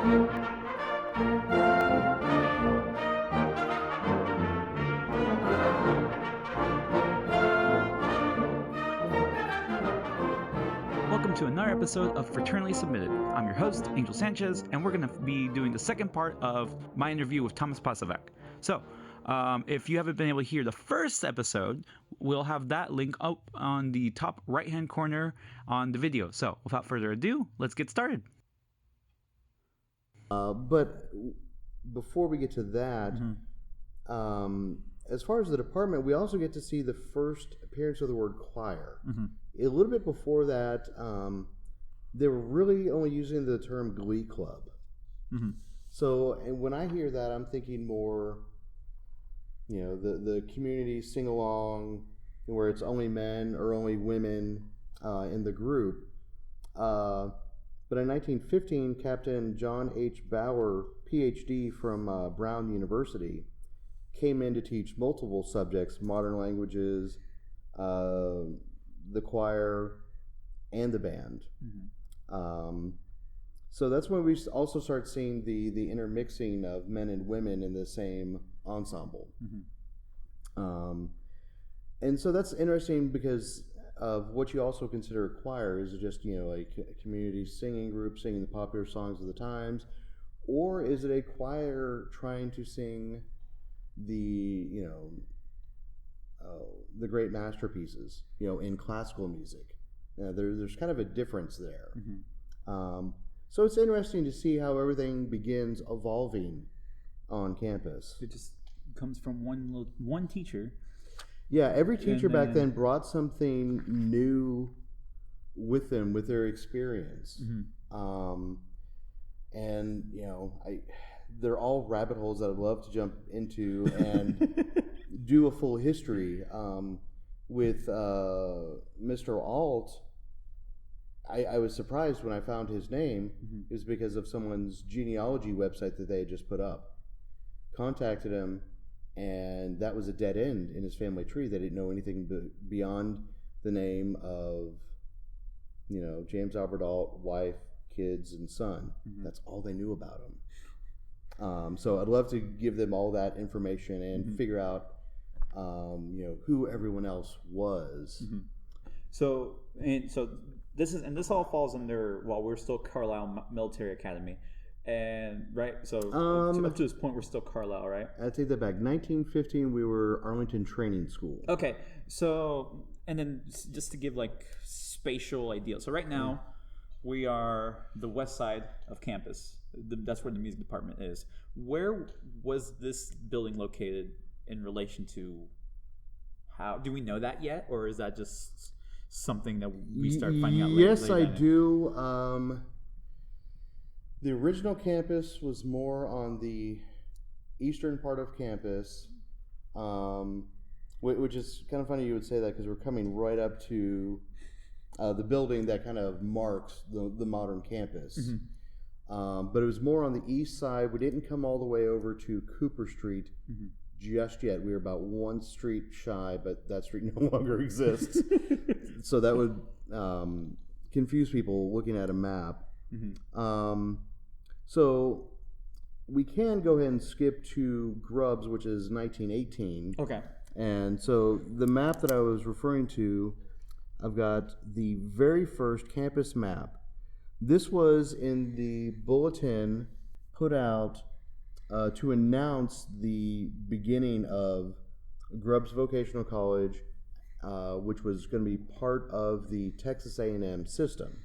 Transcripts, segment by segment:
Welcome to another episode of Fraternally Submitted. I'm your host, Angel Sanchez, and we're going to be doing the second part of my interview with Thomas Posavac. So, if you haven't been able to hear the first episode, we'll have that link up on the top right-hand corner on the video. So, without further ado, let's get started. But before we get to that, as far as the department, we also get to see the first appearance of the word choir. A little bit before that, they were really only using the term glee club. So, and when I hear that, I'm thinking more, you know, the community sing-along where it's only men or only women in the group. But in 1915, Captain John H. Bauer, Ph.D. from Brown University, came in to teach multiple subjects, modern languages, the choir, and the band. So that's when we also start seeing the intermixing of men and women in the same ensemble. And so that's interesting because of what you also consider a choir is just, you know, like a community singing group singing the popular songs of the times, or is it a choir trying to sing the, you know, the great masterpieces, you know, in classical music? There's kind of a difference there. So it's interesting to see how everything begins evolving on campus. It just comes from one teacher. Yeah, every teacher back then brought something new with them, with their experience. And, you know, they're all rabbit holes that I'd love to jump into and do a full history. With Mr. Alt, I was surprised when I found his name. It was because of someone's genealogy website that they had just put up. Contacted him, and that was a dead end in his family tree. They didn't know anything beyond the name of, you know, James Albert Alt, wife, kids, and son. That's all they knew about him. So I'd love to give them all that information and figure out, you know, who everyone else was. So this all falls under, while we're still Carlisle Military Academy, and right. So up to this point, we're still Carlisle, right? I take that back. 1915, we were Arlington Training School. Okay, so and then just to give like spatial idea. So right now, we are the west side of campus. That's where the music department is. Where was this building located in relation to? How do we know that yet, or is that just something that we start finding out later? Yes, I do. The original campus was more on the eastern part of campus, which is kind of funny you would say that because we're coming right up to the building that kind of marks the modern campus. But it was more on the east side. We didn't come all the way over to Cooper Street just yet. We were about one street shy, but that street no longer exists. So that would confuse people looking at a map. So we can go ahead and skip to Grubbs, which is 1918. Okay. And so the map that I was referring to, I've got the very first campus map. This was in the bulletin put out to announce the beginning of Grubbs Vocational College, which was going to be part of the Texas A&M system.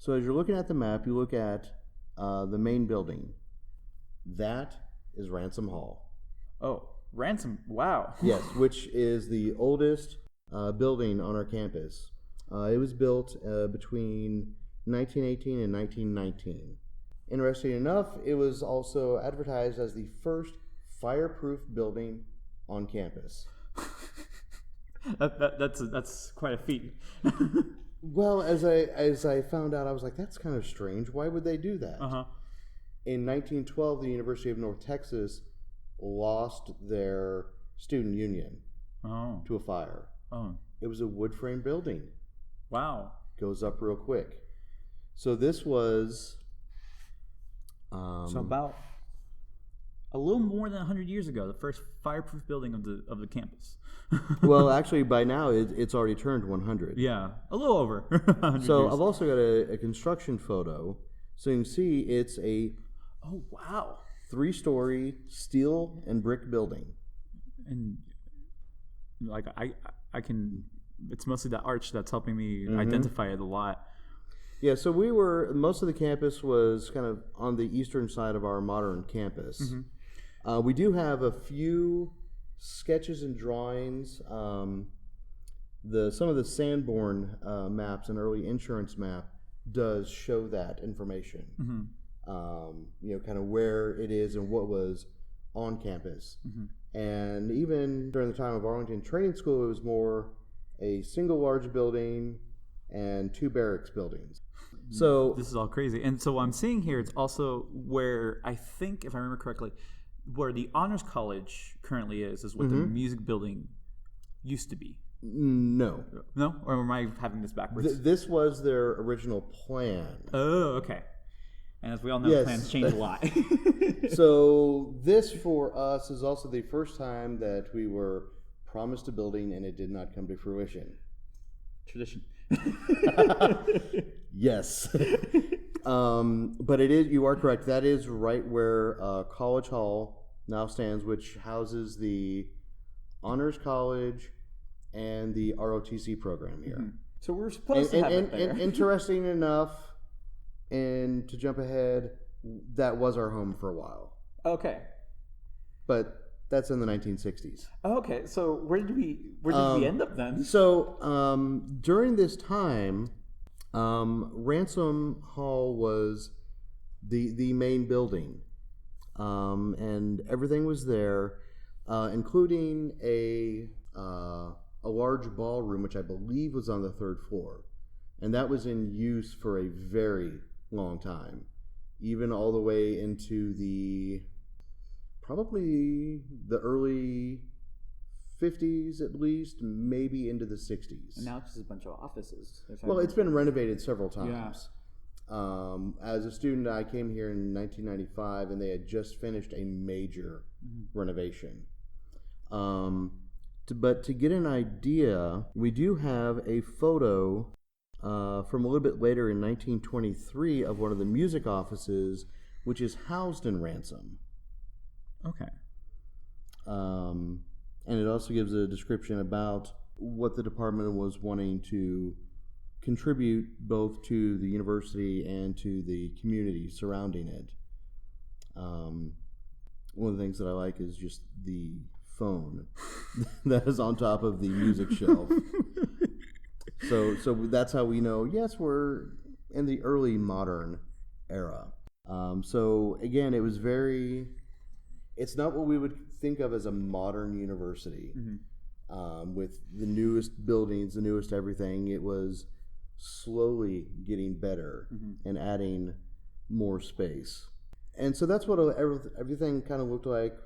So as you're looking at the map, you look at the main building. That is Ransom Hall. Oh, Ransom! Wow. Yes, which is the oldest building on our campus. It was built between 1918 and 1919. Interesting enough, it was also advertised as the first fireproof building on campus. That's quite a feat. Well, as I found out, I was like, that's kind of strange. Why would they do that? In 1912, the University of North Texas lost their student union to a fire. It was a wood frame building. Wow. Goes up real quick. So this was So about a little more than 100 years ago, the first fireproof building of the campus. well, actually, by now it's already turned 100. Yeah, a little over 100 So years. I've also got a construction photo. So you can see it's a Oh, wow. 3-story steel and brick building. And like I can, it's mostly the arch that's helping me identify it a lot. Yeah, so most of the campus was kind of on the eastern side of our modern campus. We do have a few sketches and drawings. Some of the Sanborn maps, an early insurance map, does show that information. Kind of where it is and what was on campus. And even during the time of Arlington Training School, it was more a single large building and 2 barracks buildings. So This is all crazy. And so what I'm seeing here, it's also where I think, if I remember correctly, where the Honors College currently is what the music building used to be. no. No? Or am I having this backwards? This was their original plan. Oh, okay. And as we all know, Yes. plans change a lot. So this for us is also the first time that we were promised a building and it did not come to fruition. Tradition. Yes. But it is, you are correct. That is right where College Hall now stands, which houses the Honors College and the ROTC program here. So we're supposed to have it there. And interesting enough, and to jump ahead, that was our home for a while. Okay. But that's in the 1960s. Okay. So where did we end up then? So during this time, Ransom Hall was the main building, and everything was there, including a large ballroom, which I believe was on the 3rd floor, and that was in use for a very long time, even all the way into probably the early 50s at least, maybe into the 60s. And now it's just a bunch of offices. Well, it's been renovated several times. As a student, I came here in 1995, and they had just finished a major renovation. But to get an idea, we do have a photo from a little bit later in 1923 of one of the music offices, which is housed in Ransom. Okay. And it also gives a description about what the department was wanting to contribute both to the university and to the community surrounding it. One of the things that I like is just the phone that is on top of the music shelf. So that's how we know, yes, we're in the early modern era. So again, it's not what we would think of as a modern university, with the newest buildings, the newest everything. It was slowly getting better and adding more space. And so that's what everything kind of looked like,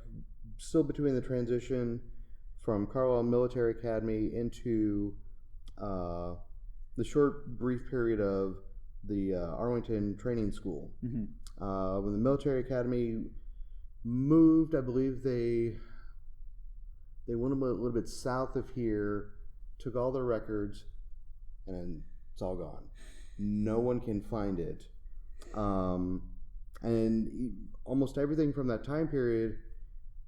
still between the transition from Carlisle Military Academy into the short, brief period of the Arlington Training School. When the Military Academy moved, I believe they went a little bit south of here, took all their records, and then it's all gone. No one can find it. And almost everything from that time period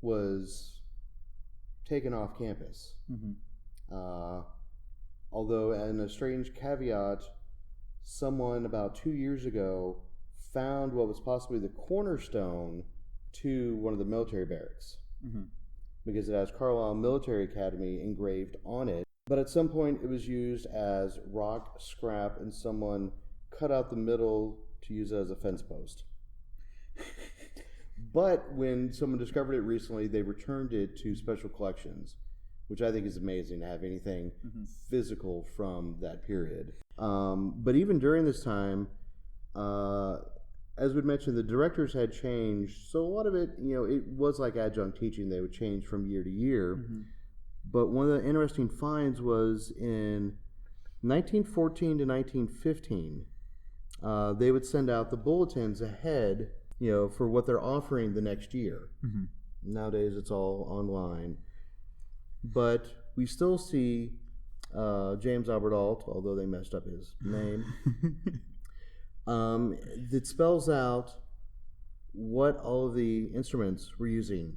was taken off campus. Although, in a strange caveat, someone about 2 years ago found what was possibly the cornerstone to one of the military barracks, because it has Carlisle Military Academy engraved on it. But at some point it was used as rock scrap, and someone cut out the middle to use it as a fence post. But when someone discovered it recently, they returned it to special collections, which I think is amazing to have anything physical from that period. But even during this time, as we'd mentioned, the directors had changed. So a lot of it, it was like adjunct teaching. They would change from year to year. But one of the interesting finds was in 1914 to 1915, they would send out the bulletins ahead, for what they're offering the next year. Mm-hmm. Nowadays, it's all online. But we still see James Albert Alt, although they messed up his name, that spells out what all of the instruments we're using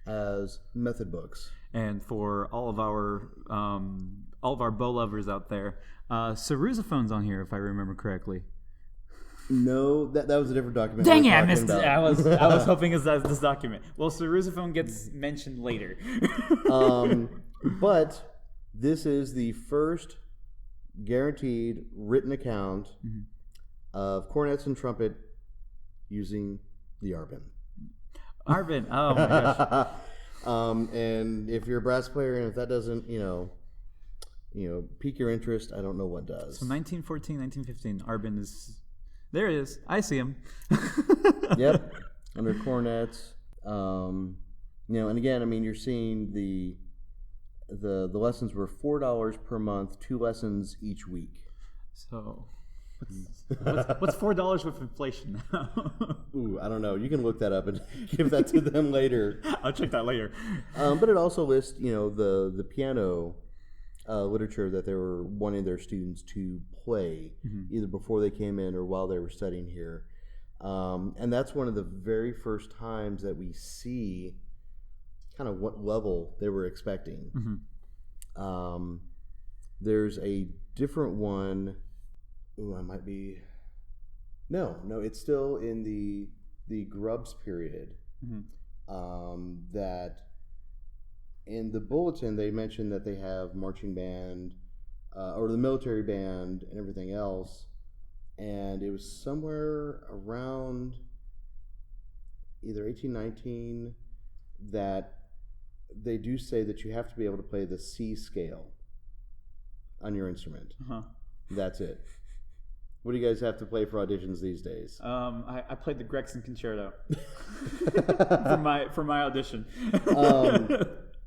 as method books. And for all of our bow lovers out there, sarrusophone's on here if I remember correctly. No, that was a different document. Dang it! I missed it. I was hoping it's this document. Well, sarrusophone gets mentioned later. But this is the first guaranteed written account of cornets and trumpet using the arbin. Arbin. Oh my gosh. And if you're a brass player, and if that doesn't, pique your interest, I don't know what does. So 1914, 1915, arbin is. There it is. I see him. Yep, under cornets. And again, I mean, you're seeing the lessons were $4 per month, 2 lessons each week. So, what's $4 with inflation now? Ooh, I don't know. You can look that up and give that to them later. I'll check that later. But it also lists, the piano literature that they were wanting their students to play, either before they came in or while they were studying here. And that's one of the very first times that we see kind of what level they were expecting. There's a different one. Ooh, I might be. No, it's still in the Grubbs period. That in the bulletin they mentioned that they have marching band, or the military band and everything else, and it was somewhere around either 1819 that they do say that you have to be able to play the C scale on your instrument. That's it. What do you guys have to play for auditions these days? I played the Gregson Concerto for my audition.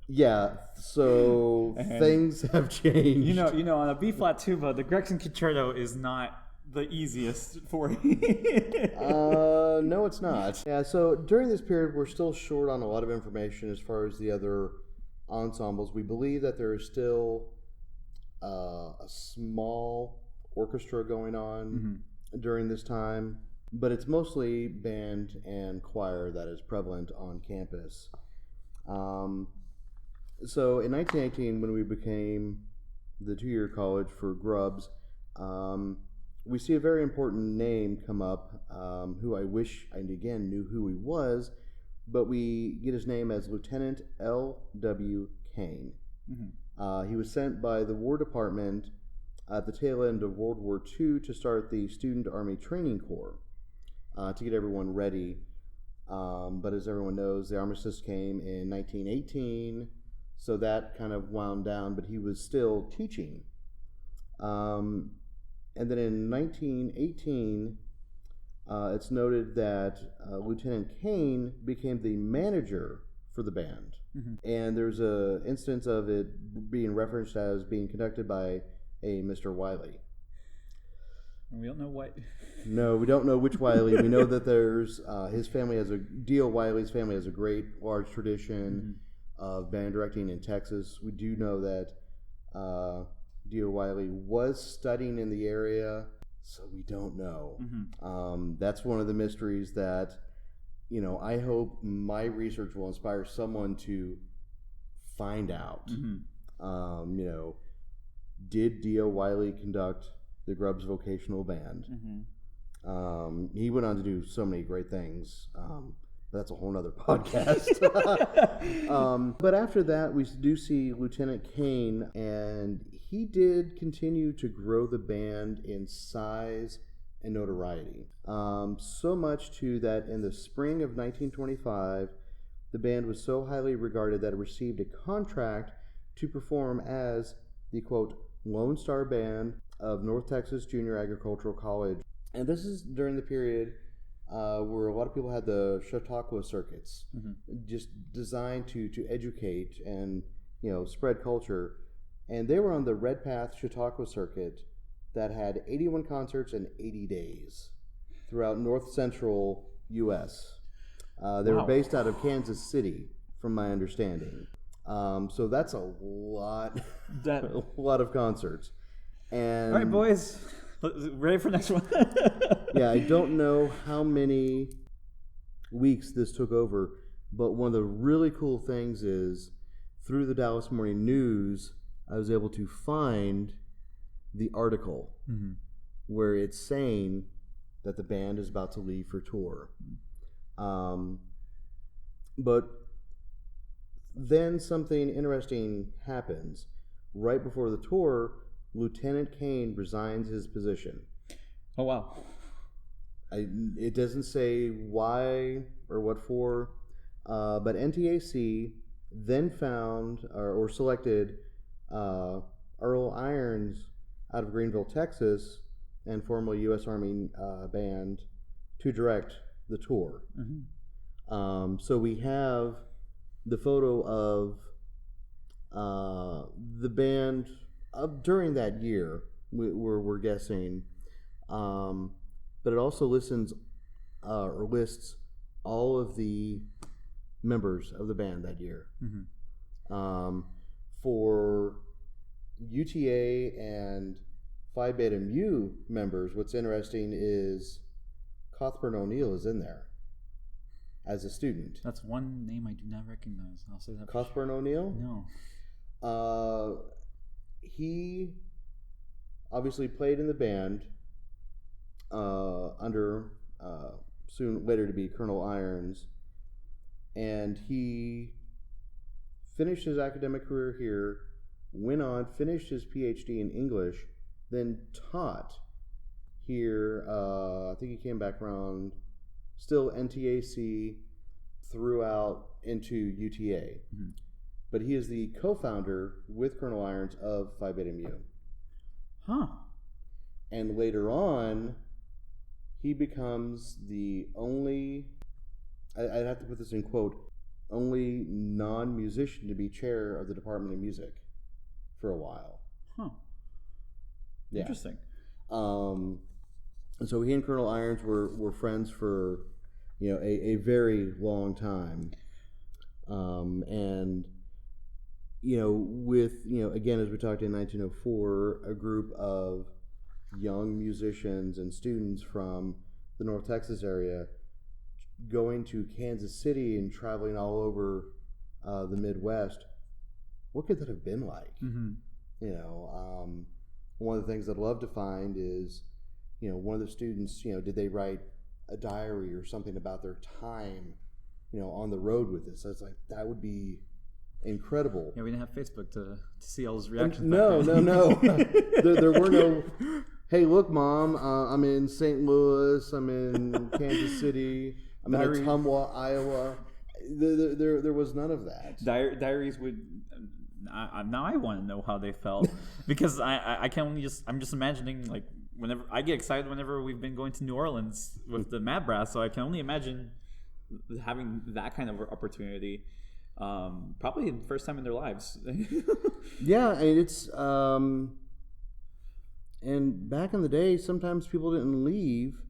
Yeah, so things have changed. You know, on a B flat tuba, the Gregson Concerto is not the easiest for you. No, it's not. Yeah, so during this period, we're still short on a lot of information as far as the other ensembles. We believe that there is still a small orchestra going on during this time, but it's mostly band and choir that is prevalent on campus. So in 1918, when we became the 2-year college for Grubbs, we see a very important name come up, who I wish I again knew who he was, but we get his name as Lieutenant L.W. Kane. He was sent by the War Department at the tail end of World War II to start the Student Army Training Corps to get everyone ready. But as everyone knows, the armistice came in 1918, so that kind of wound down, but he was still teaching. And then in 1918, it's noted that Lieutenant Kane became the manager for the band. And there's a instance of it being referenced as being conducted by a Mr. Wiley. And we don't know what. No, we don't know which Wiley. We know that there's his family has D.O. Wiley's family has a great large tradition of band directing in Texas. We do know that D.O. Wiley was studying in the area, so we don't know. That's one of the mysteries that, I hope my research will inspire someone to find out. Did D.O. Wiley conduct the Grubbs Vocational Band? He went on to do so many great things. That's a whole nother podcast. But after that, we do see Lieutenant Kane, and he did continue to grow the band in size and notoriety. So much to that in the spring of 1925, the band was so highly regarded that it received a contract to perform as the, quote, Lone Star Band of North Texas Junior Agricultural College. And this is during the period where a lot of people had the Chautauqua circuits, just designed to educate and spread culture. And they were on the Red Path Chautauqua circuit that had 81 concerts in 80 days throughout north central U.S. They were based out of Kansas City, from my understanding. So that's a lot, a lot of concerts. And all right, boys, ready for next one? yeah, I don't know how many weeks this took over, but one of the really cool things is through the Dallas Morning News, I was able to find the article where it's saying that the band is about to leave for tour. But then something interesting happens. Right before the tour, Lieutenant Kane resigns his position. Oh, wow. It doesn't say why or what for, but NTAC then found or selected Earl Irons out of Greenville, Texas, and formerly U.S. Army band to direct the tour. So we have the photo of the band during that year, we're guessing, but it also lists all of the members of the band that year. For UTA and Phi Beta Mu members, what's interesting is Cuthbert O'Neill is in there as a student. That's one name I do not recognize. I'll say that. Cuthbert O'Neill? No. He obviously played in the band under soon later to be Colonel Irons, and he finished his academic career here, went on, finished his PhD in English, then taught here. I think he came back around still NTAC throughout into UTA. But he is the co-founder with Colonel Irons of Phi Beta Mu. And later on, he becomes the only, I'd have to put this in quote, only non-musician to be chair of the Department of Music for a while. Yeah. Interesting. And so he and Colonel Irons were friends for, a very long time. And, with, again, as we talked in 1904, a group of young musicians and students from the North Texas area going to Kansas City and traveling all over the Midwest, what could that have been like? One of the things I'd love to find is, one of the students, did they write a diary or something about their time, on the road with this? So it's like, that would be incredible. Yeah, we didn't have Facebook to see all those reactions. No. there were no, hey, look, Mom, I'm in St. Louis, I'm in Kansas City, I'm in Ottumwa, Iowa. There was none of that. Diaries would... now I want to know how they felt, because I can only I'm just imagining, like, whenever I get excited whenever we've been going to New Orleans with the Mad Brass, so I can only imagine having that kind of opportunity. Probably the first time in their lives. Yeah, and it's and back in the day, sometimes people didn't leave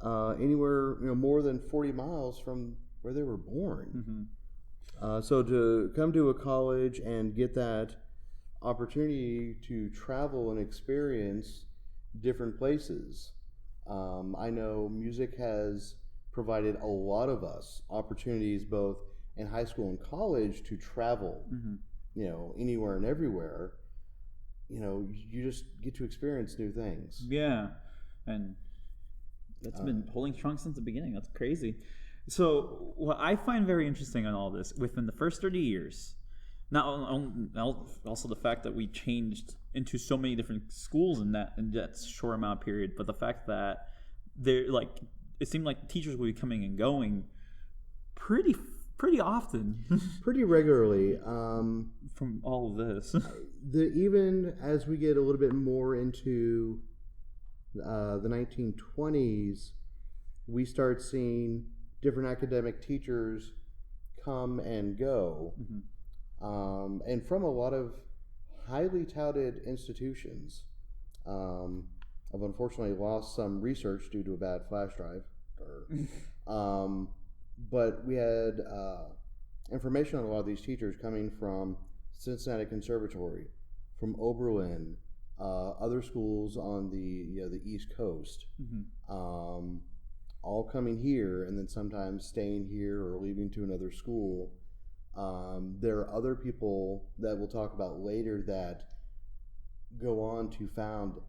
anywhere more than 40 miles from where they were born. So to come to a college and get that opportunity to travel and experience different places, I know music has provided a lot of us opportunities both in high school and college to travel, anywhere and everywhere. You just get to experience new things. Yeah, and that's been holding strong since the beginning. That's crazy. So what I find very interesting on all this, within the first 30 years, also the fact that we changed into so many different schools in that short amount of period, but the fact that it seemed like teachers would be coming and going pretty often, pretty regularly, from all of this. Even as we get a little bit more into the 1920s, we start seeing different academic teachers come and go, and from a lot of highly touted institutions. I've unfortunately lost some research due to a bad flash drive. But we had information on a lot of these teachers coming from Cincinnati Conservatory, from Oberlin, other schools on the East Coast, all coming here and then sometimes staying here or leaving to another school. There are other people that we'll talk about later that go on to found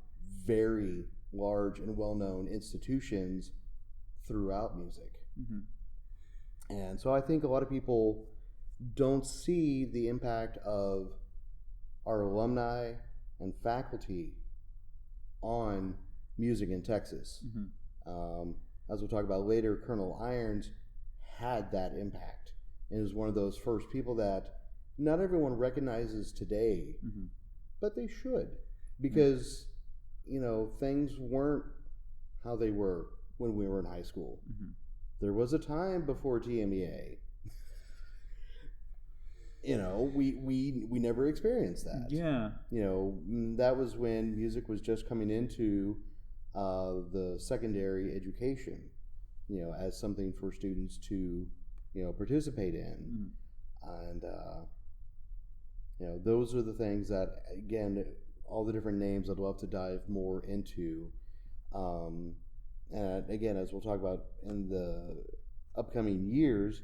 very large and well-known institutions throughout music. And so I think a lot of people don't see the impact of our alumni and faculty on music in Texas. As we'll talk about later, Colonel Irons had that impact and is one of those first people that not everyone recognizes today, but they should, because things weren't how they were when we were in high school. There was a time before TMEA. We never experienced that. Yeah. That was when music was just coming into the secondary education, as something for students to, participate in. And, those are the things that, again, all the different names I'd love to dive more into. And again, as we'll talk about in the upcoming years,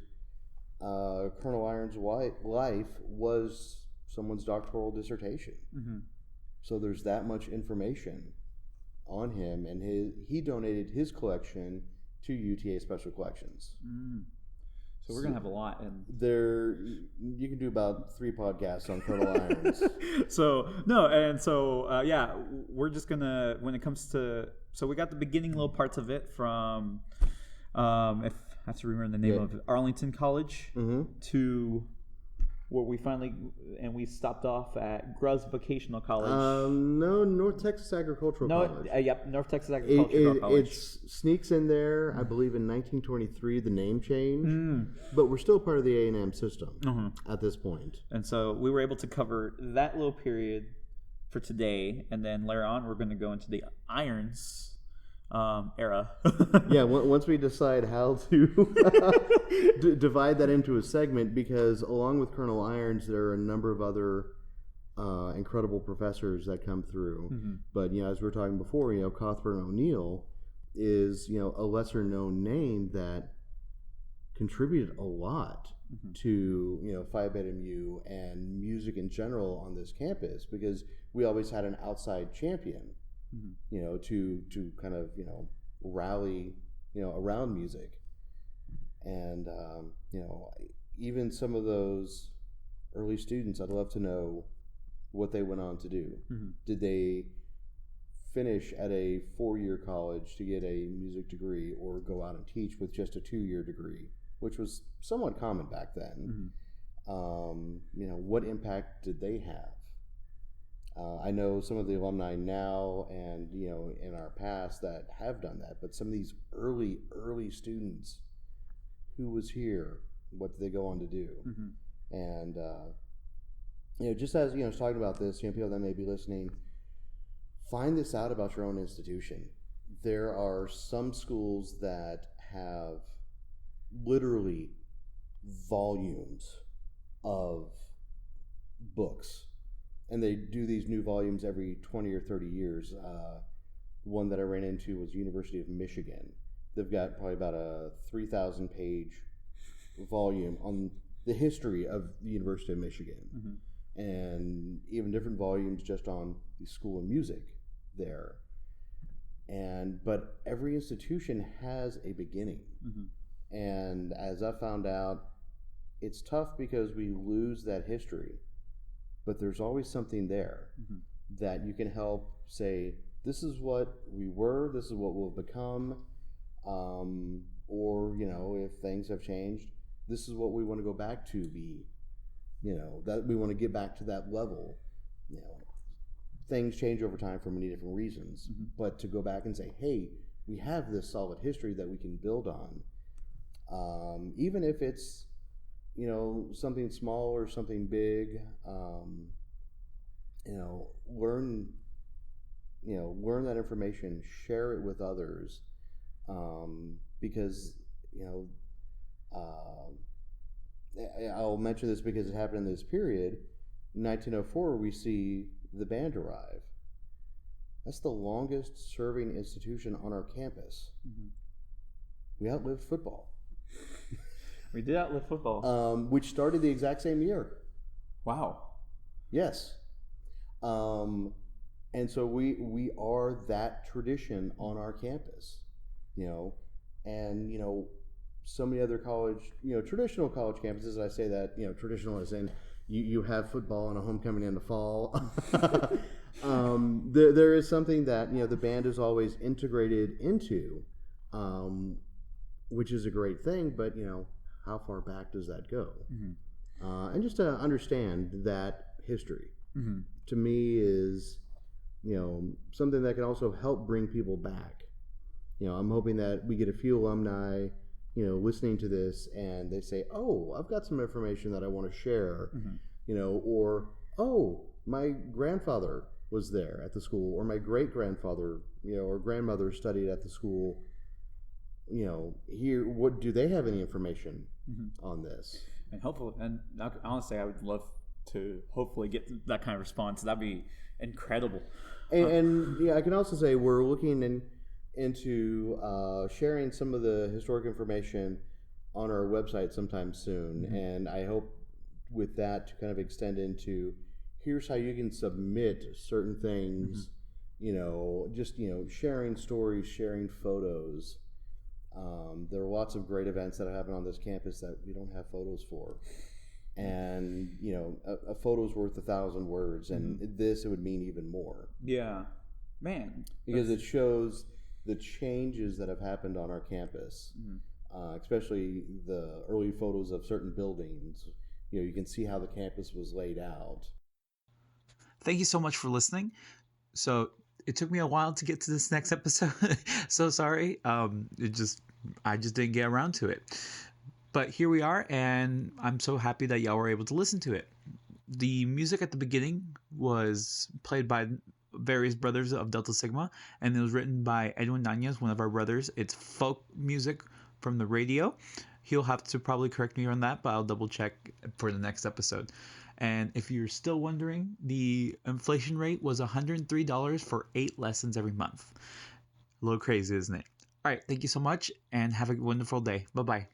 Colonel Irons' life was someone's doctoral dissertation. So there's that much information on him, and he donated his collection to UTA Special Collections. So we're gonna have a lot, and you can do about 3 podcasts on Colonel Irons. We're just gonna, when it comes to, so we got the beginning little parts of it from, if I have to remember the name of it, Arlington College, to where we stopped off at Gruz Vocational College. No, North Texas Agricultural College. North Texas Agricultural College. It sneaks in there, I believe, in 1923, the name change, but we're still part of the A&M system at this point. And so we were able to cover that little period for today, and then later on we're going to go into the Irons era. Once we decide how to divide that into a segment, because along with Colonel Irons, there are a number of other incredible professors that come through. But as we were talking before, Cuthbert O'Neill is a lesser known name that contributed a lot to Phi Beta Mu and music in general on this campus, because we always had an outside champion. To kind of, rally, around music. And, even some of those early students, I'd love to know what they went on to do. Did they finish at a 4-year college to get a music degree, or go out and teach with just a 2-year degree, which was somewhat common back then? What impact did they have? I know some of the alumni now and, in our past that have done that, but some of these early students, who was here, what did they go on to do? And, just as, talking about this, people that may be listening, find this out about your own institution. There are some schools that have literally volumes of books. And they do these new volumes every 20 or 30 years. One that I ran into was University of Michigan. They've got probably about a 3,000-page volume on the history of the University of Michigan. And even different volumes just on the School of Music there. But every institution has a beginning. And as I found out, it's tough because we lose that history. But there's always something there that you can help say, this is what we were, this is what we'll become, or, if things have changed, this is what we want to go back to be, that we want to get back to that level. Things change over time for many different reasons, but to go back and say, hey, we have this solid history that we can build on, even if it's something small or something big, learn, learn that information, share it with others, because I'll mention this because it happened in this period. In 1904, we see the band arrive. That's the longest serving institution on our campus. Mm-hmm. We outlived football. We did outlive football. Which started the exact same year. Wow. Yes. And so we are that tradition on our campus, and so many other college, traditional college campuses. I say that, traditional as in you have football and a homecoming in the fall. There is something that, the band is always integrated into, which is a great thing, but, how far back does that go? Mm-hmm. And just to understand that history, mm-hmm. to me is, something that can also help bring people back. I'm hoping that we get a few alumni, listening to this, and they say, oh, I've got some information that I want to share, mm-hmm. Or, oh, my grandfather was there at the school, or my great-grandfather, or grandmother studied at the school. Here, what do they have any information mm-hmm. on this? And hopefully, and honestly, I would love to hopefully get that kind of response. That'd be incredible. And I can also say we're looking into sharing some of the historic information on our website sometime soon, mm-hmm. and I hope with that to kind of extend into here's how you can submit certain things, mm-hmm. Just sharing stories, sharing photos. There are lots of great events that happen on this campus that we don't have photos for. And, a photo's worth 1,000 words, and mm-hmm. it would mean even more. Yeah. Man. Because it shows the changes that have happened on our campus, mm-hmm. Especially the early photos of certain buildings. You can see how the campus was laid out. Thank you so much for listening. So it took me a while to get to this next episode. So sorry. I just didn't get around to it. But here we are, and I'm so happy that y'all were able to listen to it. The music at the beginning was played by various brothers of Delta Sigma, and it was written by Edwin Nanez, one of our brothers. It's folk music from the radio. He'll have to probably correct me on that, but I'll double check for the next episode. And if you're still wondering, the inflation rate was $103 for 8 lessons every month. A little crazy, isn't it? All right, thank you so much, and have a wonderful day. Bye-bye.